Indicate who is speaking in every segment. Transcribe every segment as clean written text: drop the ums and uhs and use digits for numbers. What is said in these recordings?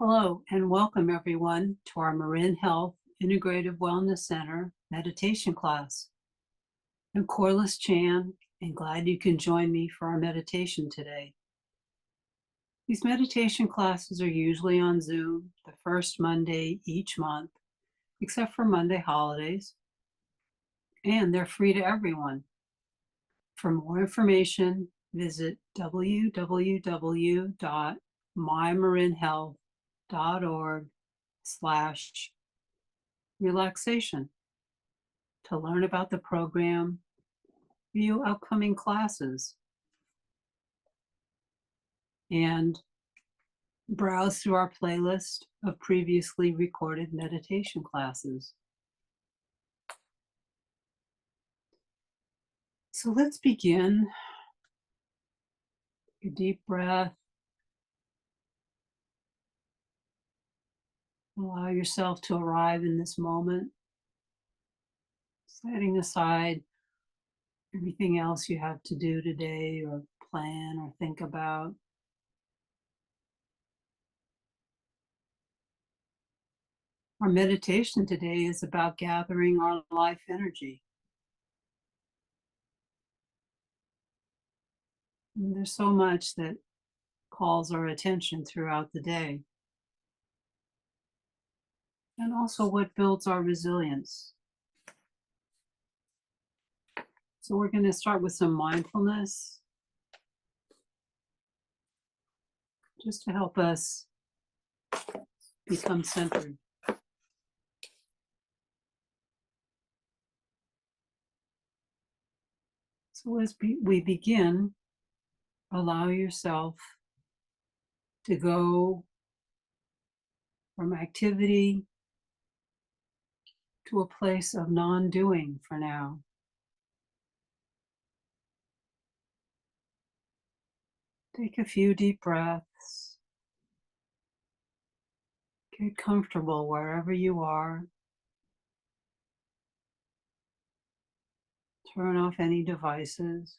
Speaker 1: Hello and welcome everyone to our MarinHealth Integrative Wellness Center meditation class. I'm Corliss Chan and glad you can join me for our meditation today. These meditation classes are usually on Zoom the first Monday each month, except for Monday holidays, and they're free to everyone. For more information, visit www.mymarinhealth.org/relaxation to learn about the program, view upcoming classes, and browse through our playlist of previously recorded meditation classes. So let's begin. A deep breath. Allow yourself to arrive in this moment, setting aside everything else you have to do today or plan or think about. Our meditation today is about gathering our life energy. And there's so much that calls our attention throughout the day. And also what builds our resilience. So we're going to start with some mindfulness, just to help us become centered. So as we begin, allow yourself to go from activity to a place of non-doing for now. Take a few deep breaths. Get comfortable wherever you are. Turn off any devices.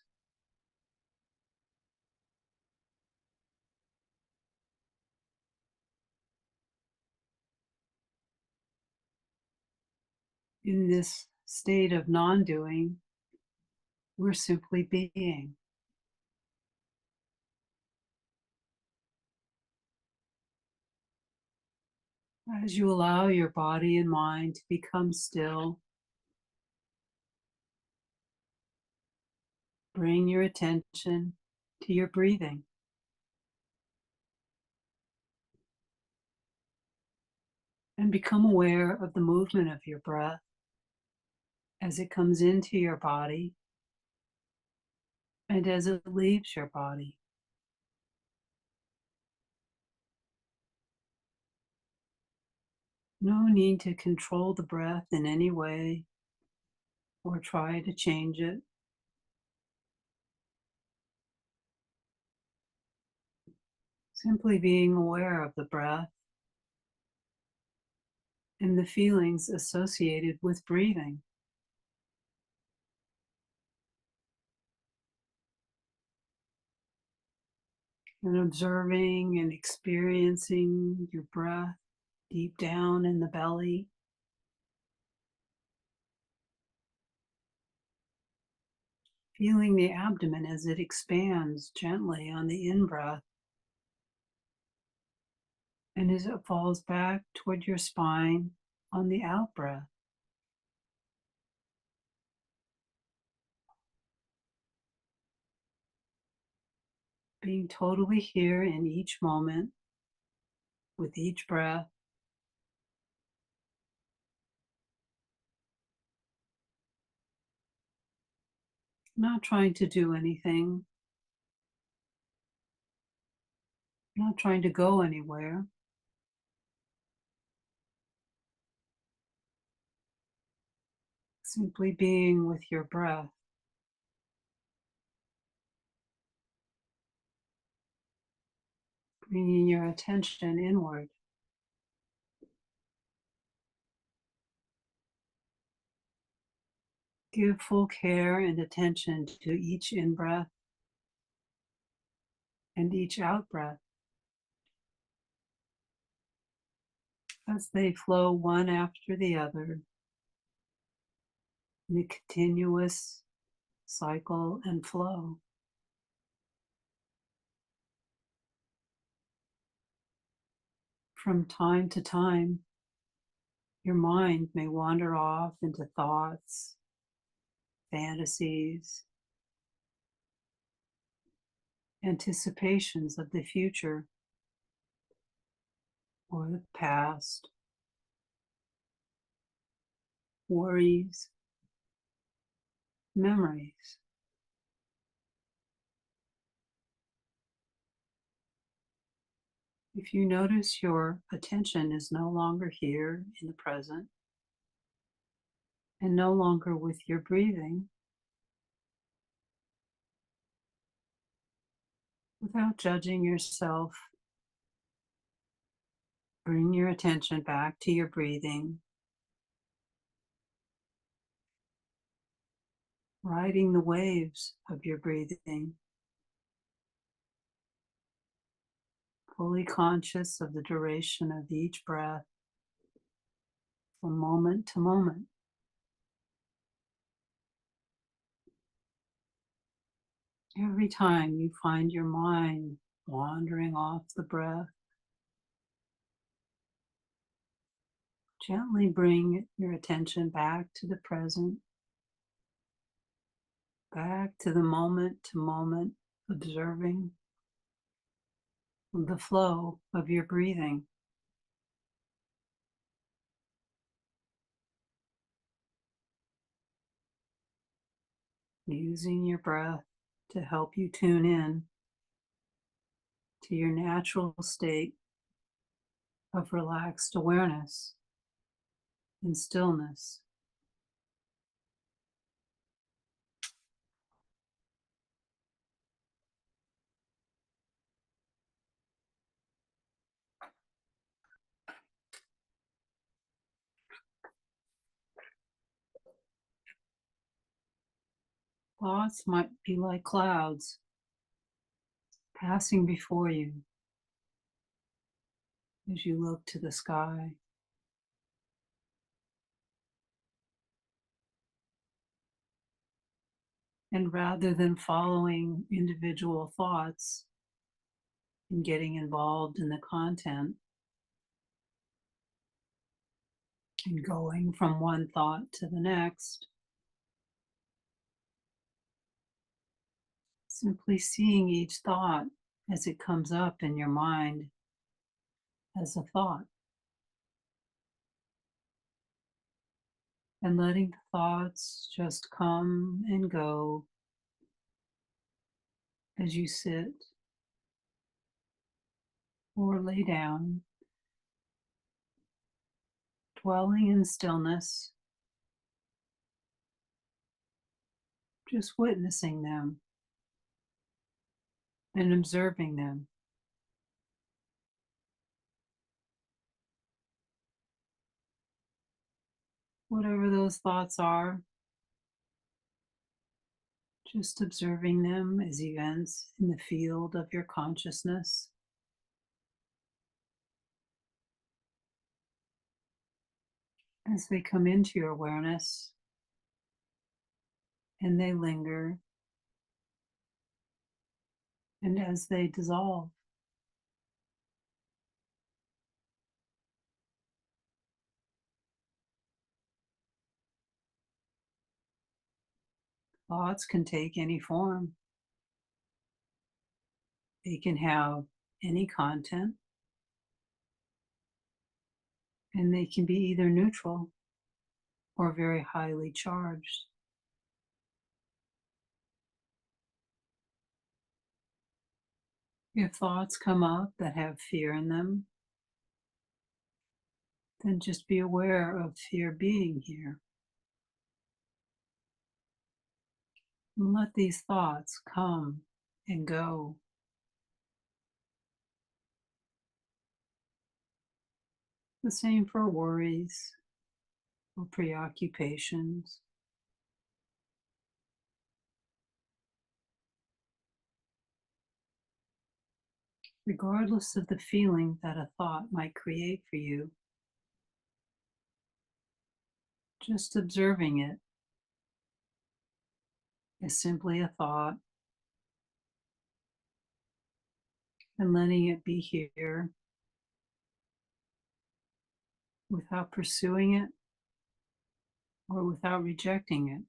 Speaker 1: In this state of non-doing, we're simply being. As you allow your body and mind to become still, bring your attention to your breathing. And become aware of the movement of your breath as it comes into your body and as it leaves your body. No need to control the breath in any way or try to change it. Simply being aware of the breath and the feelings associated with breathing. And observing and experiencing your breath deep down in the belly. Feeling the abdomen as it expands gently on the in-breath and as it falls back toward your spine on the out-breath. Being totally here in each moment with each breath. Not trying to do anything. Not trying to go anywhere. Simply being with your breath. Bringing your attention inward. Give full care and attention to each in-breath and each out-breath. as they flow one after the other in a continuous cycle and flow. From time to time, your mind may wander off into thoughts, fantasies, anticipations of the future or the past, worries, memories. If you notice your attention is no longer here in the present and no longer with your breathing, without judging yourself, bring your attention back to your breathing, riding the waves of your breathing, fully conscious of the duration of each breath from moment to moment. Every time you find your mind wandering off the breath, gently bring your attention back to the present, back to the moment to moment, observing the flow of your breathing. Using your breath to help you tune in to your natural state of relaxed awareness and stillness. Thoughts might be like clouds passing before you as you look to the sky. And rather than following individual thoughts and getting involved in the content and going from one thought to the next, simply seeing each thought as it comes up in your mind as a thought, and letting the thoughts just come and go as you sit or lay down, dwelling in stillness, just witnessing them and observing them. Whatever those thoughts are, just observing them as events in the field of your consciousness. As they come into your awareness and they linger, and as they dissolve. Thoughts can take any form. They can have any content, and they can be either neutral or very highly charged. If thoughts come up that have fear in them, then just be aware of fear being here. And let these thoughts come and go. The same for worries or preoccupations. Regardless of the feeling that a thought might create for you, Just observing it is simply a thought and letting it be here without pursuing it or without rejecting it.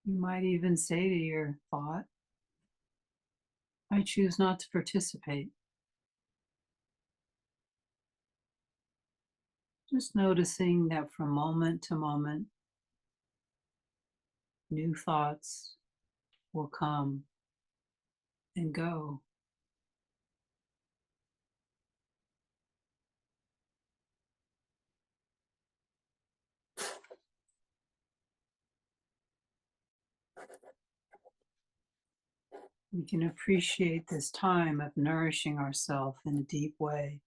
Speaker 1: You might even say to your thought, I choose not to participate. Just noticing that from moment to moment, new thoughts will come and go. We can appreciate this time of nourishing ourselves in a deep way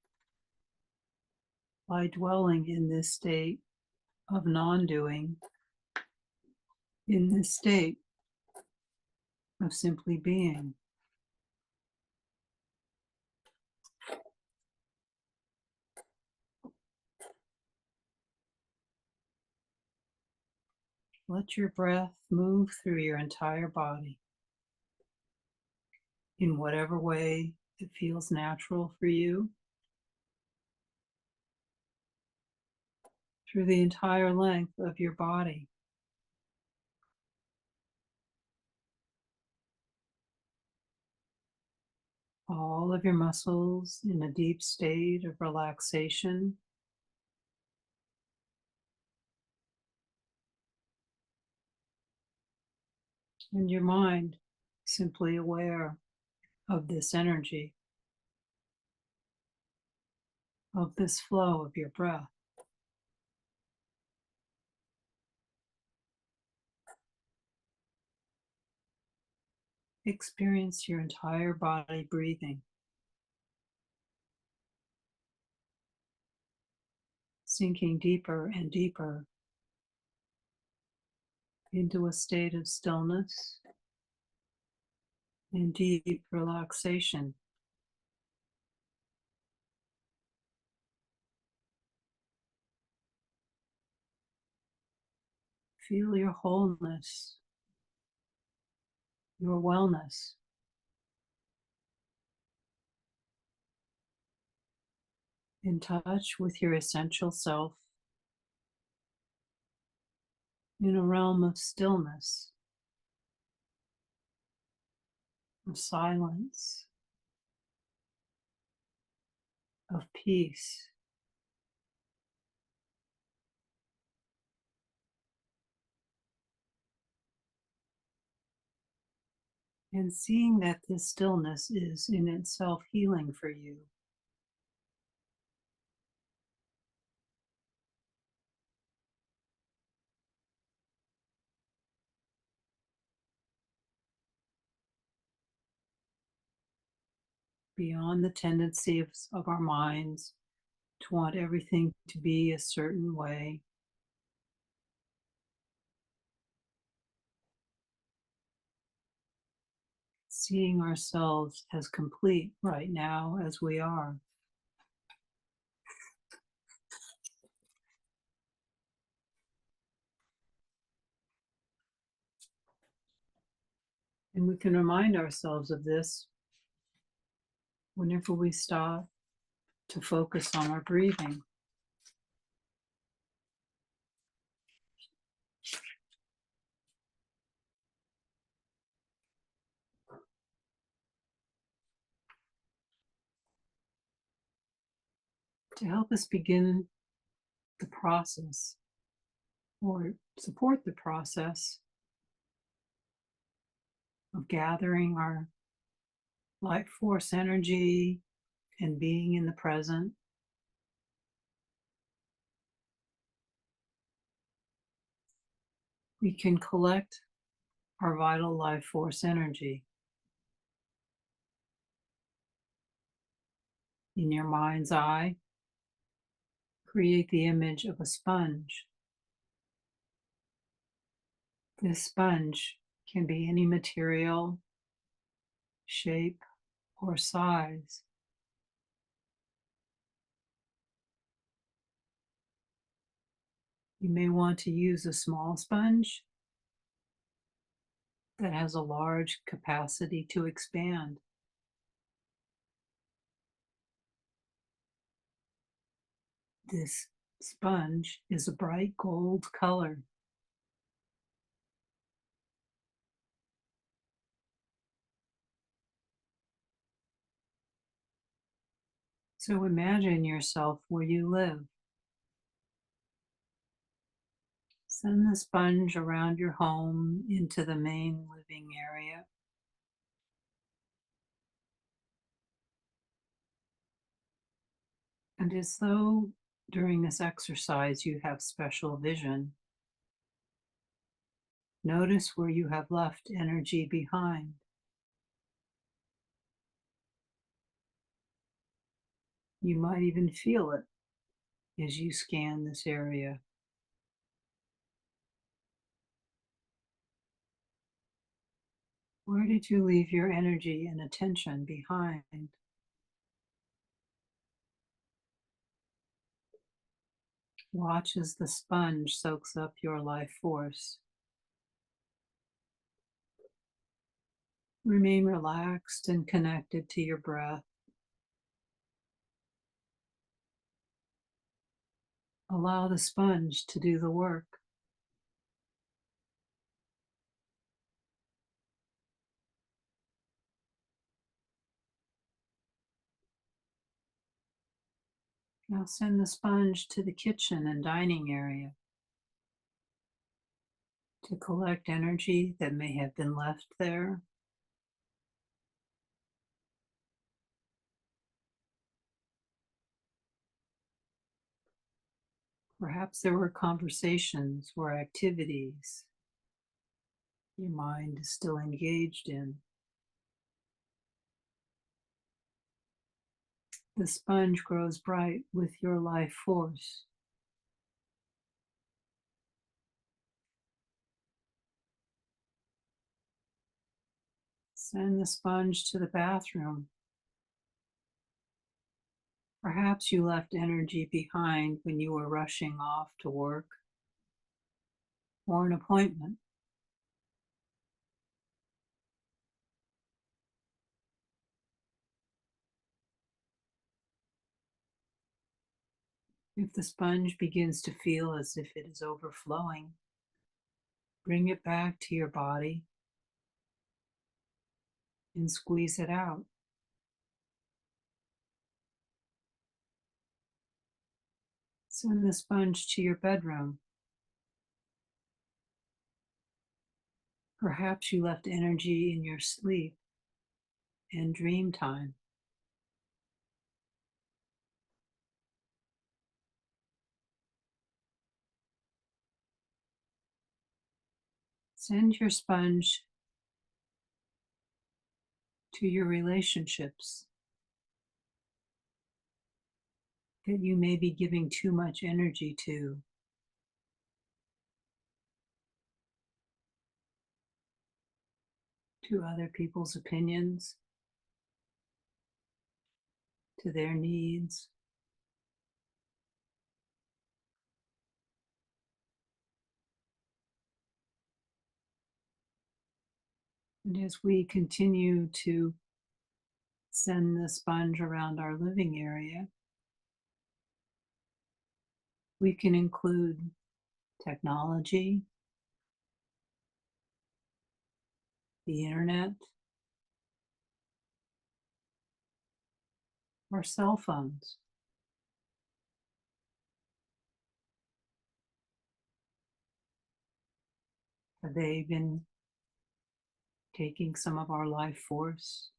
Speaker 1: by dwelling in this state of non-doing, in this state of simply being. Let your breath move through your entire body in whatever way it feels natural for you, through the entire length of your body. All of your muscles in a deep state of relaxation, and your mind simply aware of this energy, of this flow of your breath. Experience your entire body breathing, sinking deeper and deeper into a state of stillness and deep relaxation. Feel your wholeness, your wellness, in touch with your essential self in a realm of stillness, of silence, of peace. And seeing that this stillness is in itself healing for you. Beyond the tendencies of our minds to want everything to be a certain way. Seeing ourselves as complete right now as we are. And we can remind ourselves of this whenever we stop to focus on our breathing. To help us begin the process or support the process of gathering our life force energy and being in the present. We can collect our vital life force energy in your mind's eye. Create the image of a sponge. This sponge can be any material shape, or size. You may want to use a small sponge that has a large capacity to expand. This sponge is a bright gold color. So imagine yourself where you live. Send the sponge around your home into the main living area. And as though during this exercise you have special vision, notice where you have left energy behind. You might even feel it as you scan this area. Where did you leave your energy and attention behind? Watch as the sponge soaks up your life force. Remain relaxed and connected to your breath. Allow the sponge to do the work. Now send the sponge to the kitchen and dining area to collect energy that may have been left there. Perhaps there were conversations or activities your mind is still engaged in. The sponge grows bright with your life force. Send the sponge to the bathroom. Perhaps you left energy behind when you were rushing off to work or an appointment. If the sponge begins to feel as if it is overflowing, bring it back to your body and squeeze it out. Send the sponge to your bedroom. Perhaps you left energy in your sleep and dream time. Send your sponge to your relationships that you may be giving too much energy to other people's opinions, to their needs. And as we continue to send the sponge around our living area, we can include technology, the internet, or cell phones. Have they been taking some of our life force?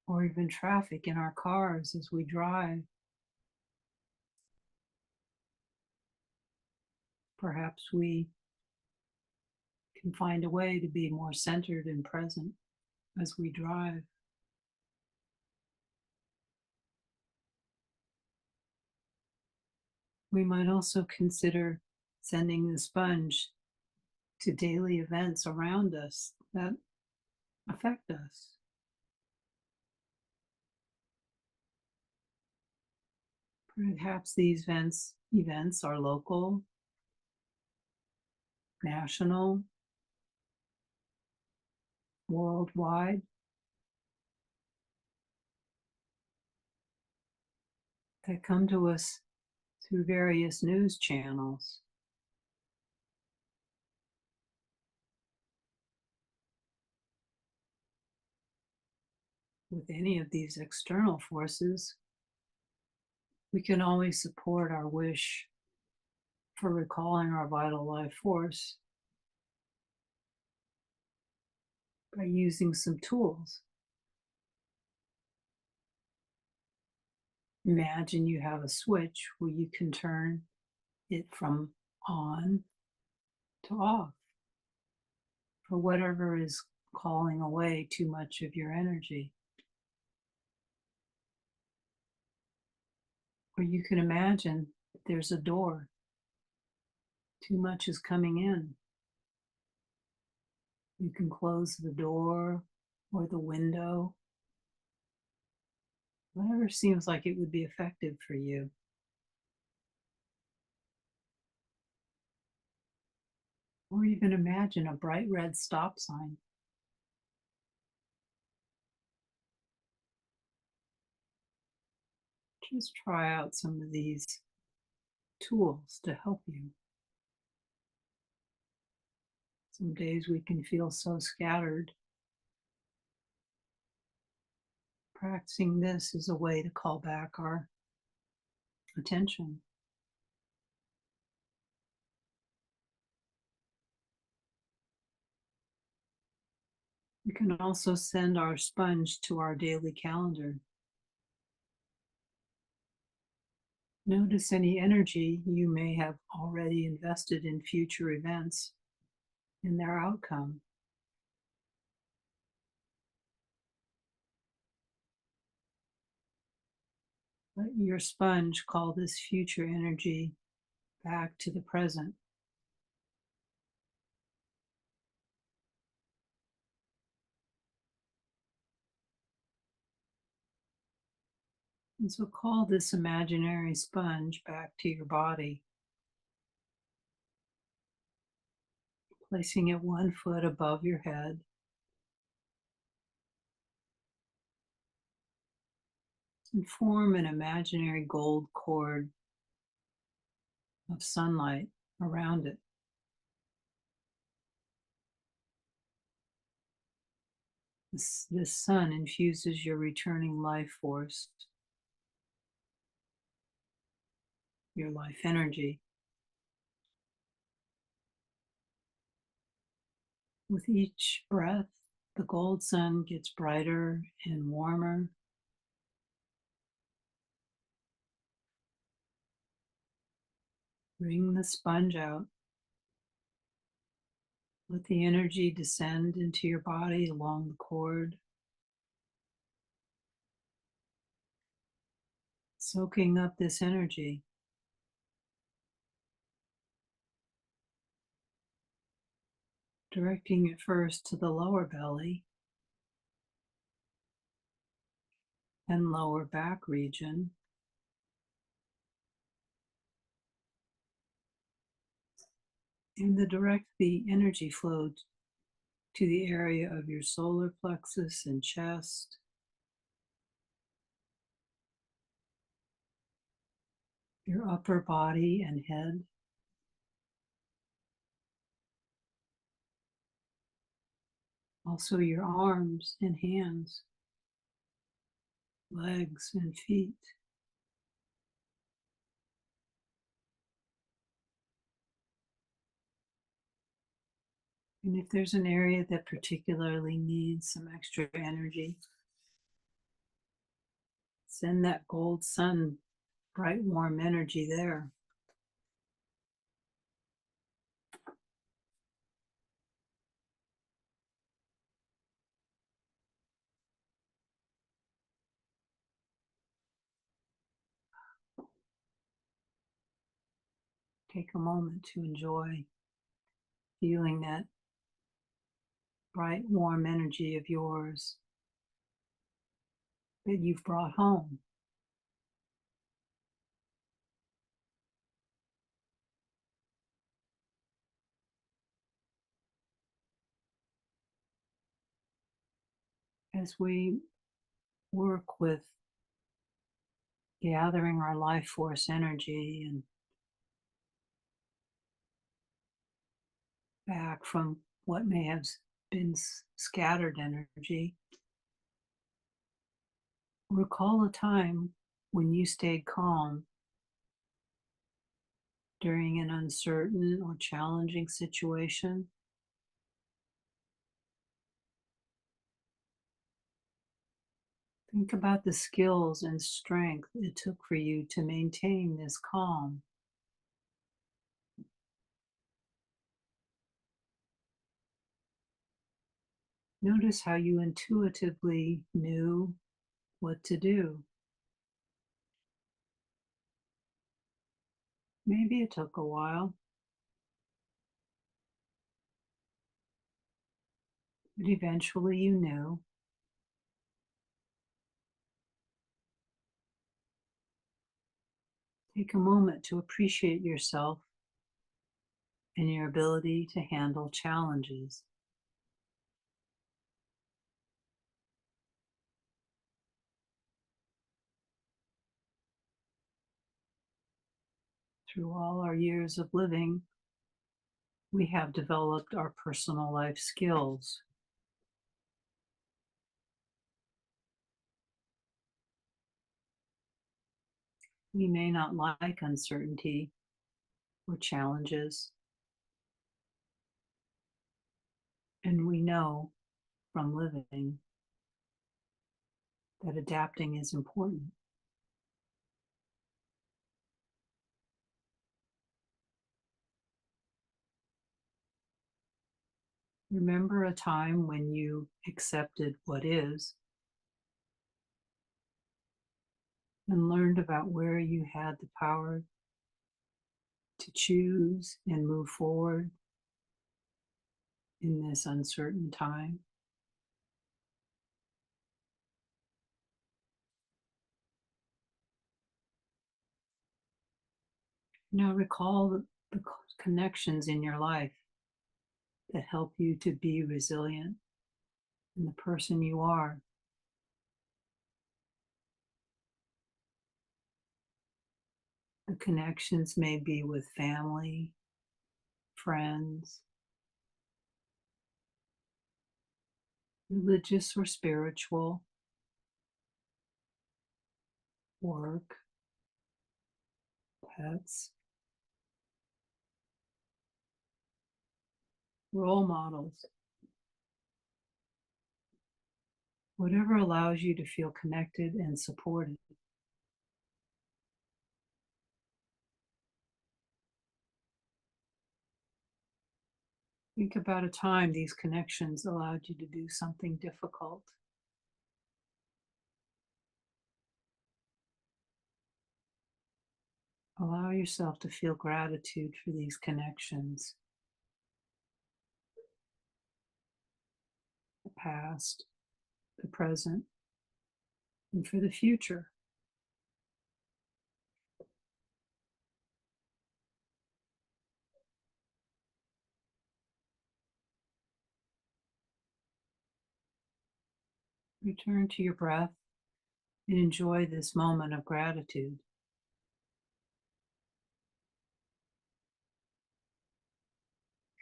Speaker 1: Or even traffic in our cars as we drive? Perhaps we can find a way to be more centered and present as we drive. We might also consider sending the sponge to daily events around us that affect us. Perhaps these events are local, national, worldwide, that come to us through various news channels. With any of these external forces, we can always support our wish for recalling our vital life force by using some tools. Imagine you have a switch where you can turn it from on to off for whatever is calling away too much of your energy. Or you can imagine there's a door, too much is coming in. You can close the door or the window, whatever seems like it would be effective for you. Or even imagine a bright red stop sign. Just try out some of these tools to help you. Some days we can feel so scattered. Practicing this is a way to call back our attention. We can also send our sponge to our daily calendar. Notice any energy you may have already invested in future events and their outcome. Let your sponge call this future energy back to the present. And so call this imaginary sponge back to your body, placing it 1 foot above your head. And form an imaginary gold cord of sunlight around it. This sun infuses your returning life force, your life energy. With each breath, the gold sun gets brighter and warmer. Bring the sponge out. Let the energy descend into your body along the cord, soaking up this energy. Directing it first to the lower belly and lower back region. And direct the energy flow to the area of your solar plexus and chest, your upper body and head, also your arms and hands, legs and feet. And if there's an area that particularly needs some extra energy, send that gold sun, bright, warm energy there. Take a moment to enjoy feeling that bright, warm energy of yours that you've brought home. As we work with gathering our life force energy and back from what may have been scattered energy, recall a time when you stayed calm during an uncertain or challenging situation. Think about the skills and strength it took for you to maintain this calm. Notice how you intuitively knew what to do. Maybe it took a while, but eventually you knew. Take a moment to appreciate yourself and your ability to handle challenges. Through all our years of living, we have developed our personal life skills. We may not like uncertainty or challenges, and we know from living that adapting is important. Remember a time when you accepted what is and learned about where you had the power to choose and move forward in this uncertain time. Now recall the connections in your life that help you to be resilient in the person you are. The connections may be with family, friends, religious or spiritual, work, pets, role models, whatever allows you to feel connected and supported. Think about a time these connections allowed you to do something difficult. Allow yourself to feel gratitude for these connections, the past, the present, and for the future. Return to your breath and enjoy this moment of gratitude.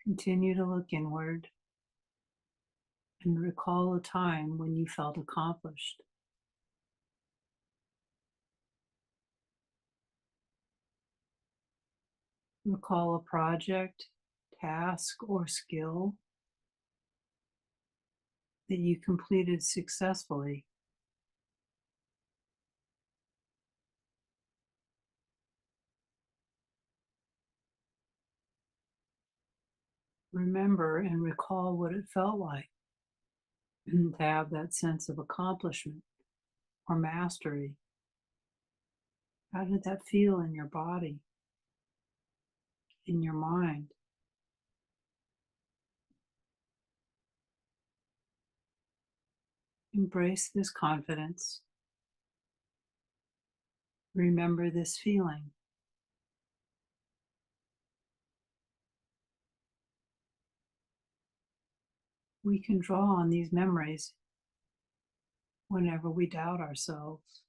Speaker 1: Continue to look inward and recall a time when you felt accomplished. Recall a project, task, or skill that you completed successfully. Remember and recall what it felt like to have that sense of accomplishment or mastery. How did that feel in your body? in your mind. Embrace this confidence. Remember this feeling. We can draw on these memories whenever we doubt ourselves.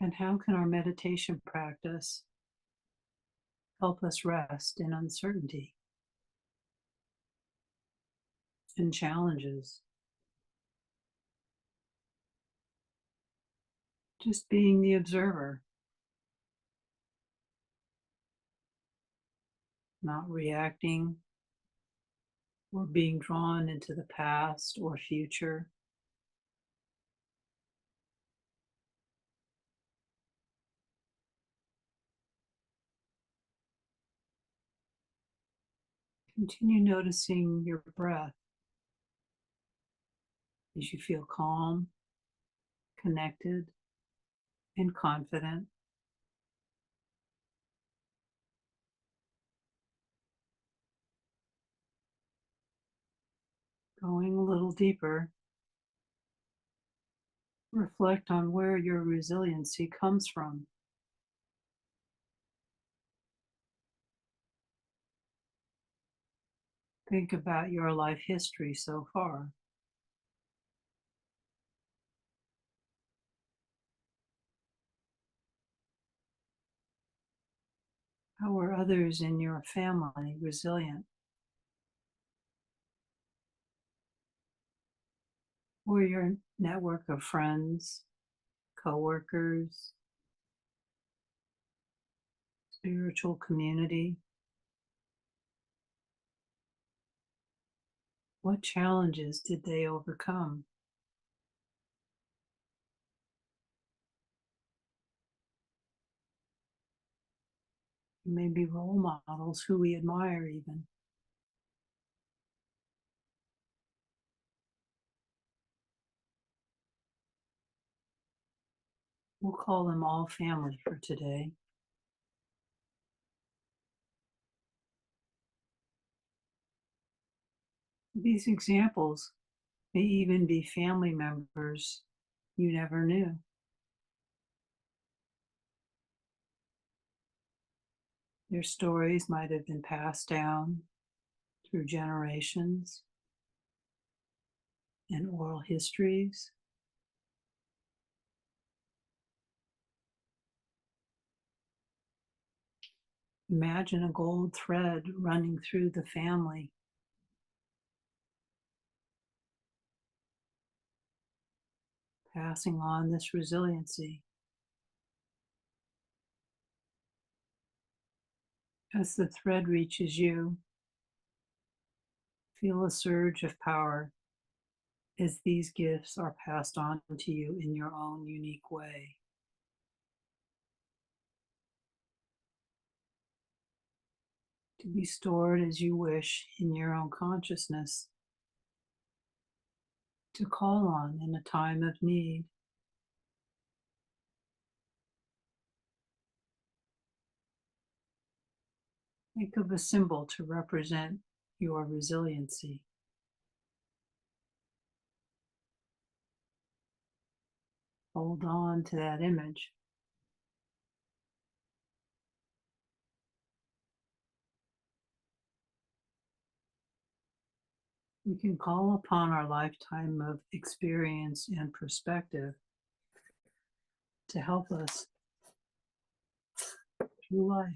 Speaker 1: And how can our meditation practice help us rest in uncertainty and challenges? Just being the observer, not reacting or being drawn into the past or future. Continue noticing your breath as you feel calm, connected, and confident. Going a little deeper, reflect on where your resiliency comes from. Think about your life history so far. How were others in your family resilient? Or your network of friends, coworkers, spiritual community? What challenges did they overcome? Maybe role models who we admire, even. We'll call them all family for today. These examples may even be family members you never knew. Their stories might have been passed down through generations and oral histories. Imagine a gold thread running through the family, passing on this resiliency. As the thread reaches you, feel a surge of power as these gifts are passed on to you in your own unique way. To be stored as you wish in your own consciousness, to call on in a time of need. Think of a symbol to represent your resiliency. Hold on to that image. We can call upon our lifetime of experience and perspective to help us through life.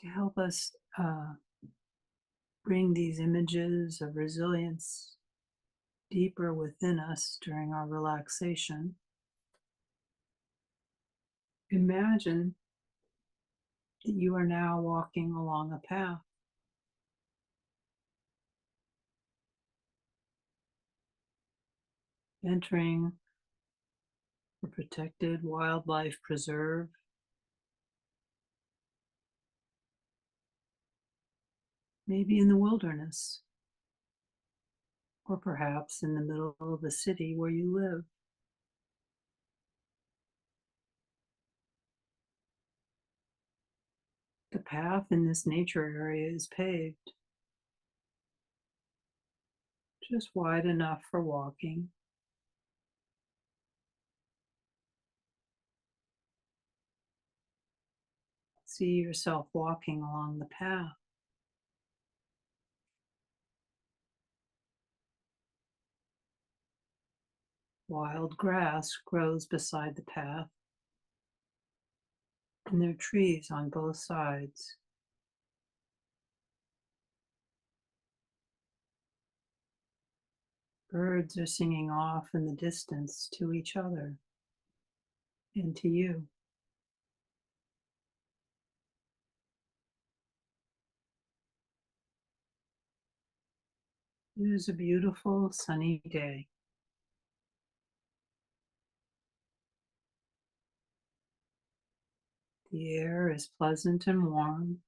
Speaker 1: To help us bring these images of resilience deeper within us during our relaxation. Imagine that you are now walking along a path. entering a protected wildlife preserve, maybe in the wilderness, or perhaps in the middle of the city where you live. The path in this nature area is paved, just wide enough for walking. See yourself walking along the path. Wild grass grows beside the path, and there are trees on both sides. Birds are singing off in the distance to each other and to you. It is a beautiful sunny day. The air is pleasant and warm.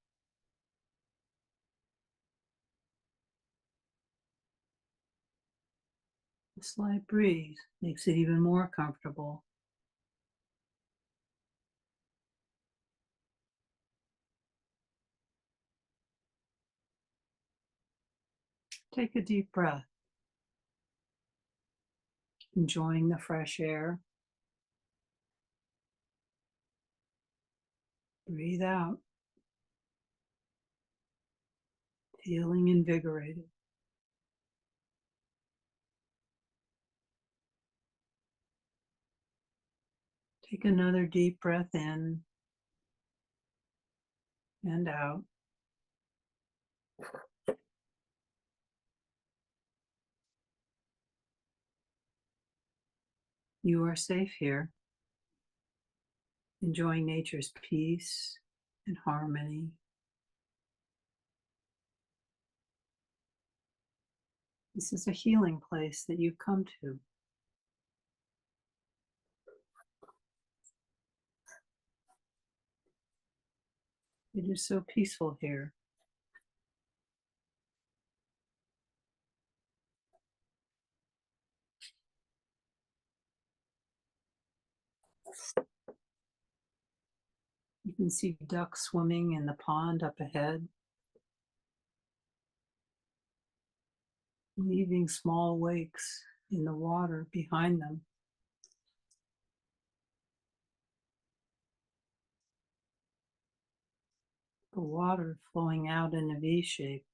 Speaker 1: A slight breeze makes it even more comfortable. Take a deep breath, enjoying the fresh air. Breathe out, feeling invigorated. Take another deep breath in and out. You are safe here, enjoying nature's peace and harmony. This is a healing place that you've come to. It is so peaceful here. You can see ducks swimming in the pond up ahead, leaving small wakes in the water behind them. The water flowing out in a V shape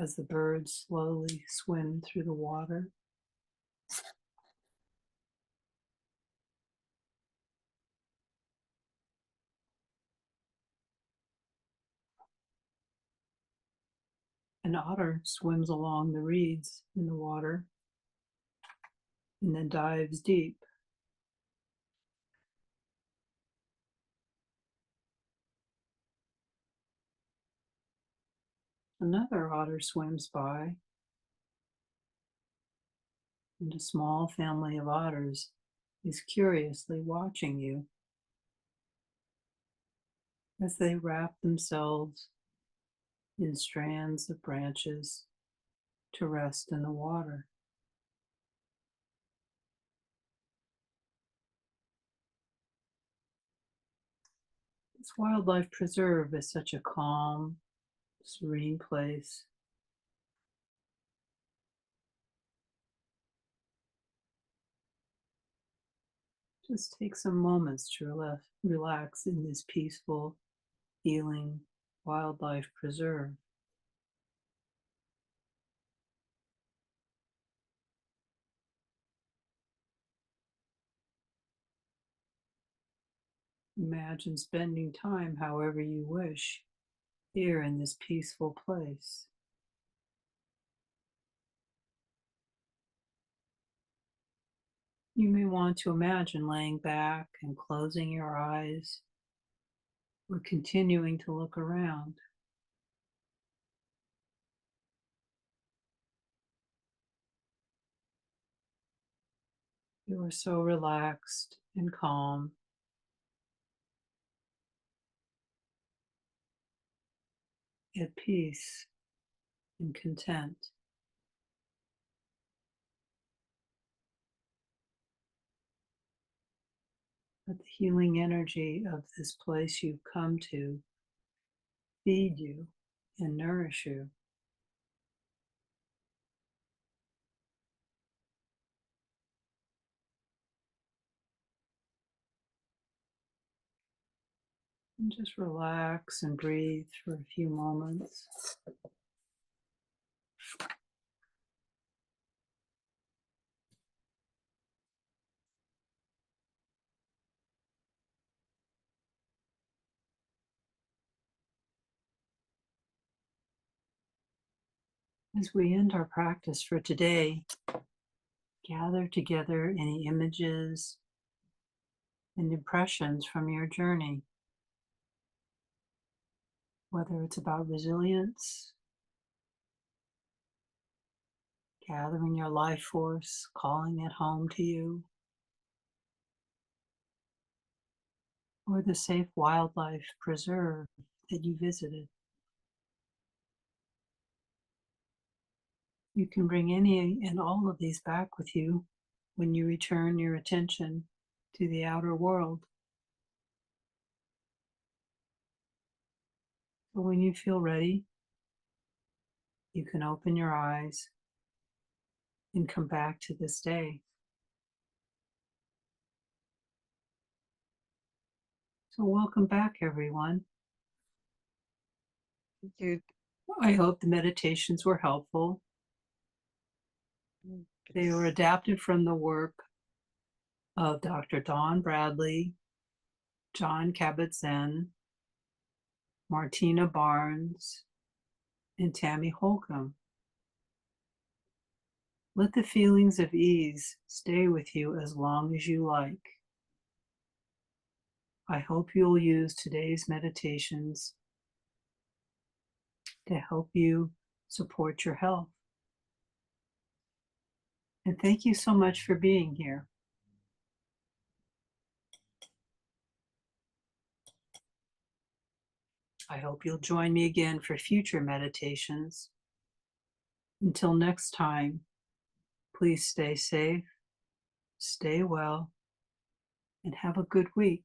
Speaker 1: as the birds slowly swim through the water. An otter swims along the reeds in the water and then dives deep. Another otter swims by, and a small family of otters is curiously watching you as they wrap themselves in strands of branches to rest in the water. This wildlife preserve is such a calm, serene place. Just take some moments to relax in this peaceful, healing wildlife preserve. Imagine spending time however you wish here in this peaceful place. You may want to imagine laying back and closing your eyes or continuing to look around. You are so relaxed and calm, at peace and content. Let the healing energy of this place you've come to feed you and nourish you. And just relax and breathe for a few moments. As we end our practice for today, gather together any images and impressions from your journey, whether it's about resilience, gathering your life force, calling it home to you, or the safe wildlife preserve that you visited. You can bring any and all of these back with you when you return your attention to the outer world. So when you feel ready, you can open your eyes and come back to this day. So welcome back, everyone.
Speaker 2: Thank you.
Speaker 1: I hope the meditations were helpful. They were adapted from the work of Dr. Don Bradley, John Kabat-Zinn, Martina Barnes, and Tammy Holcomb. Let the feelings of ease stay with you as long as you like. I hope you'll use today's meditations to help you support your health. And thank you so much for being here. I hope you'll join me again for future meditations. Until next time, please stay safe, stay well, and have a good week.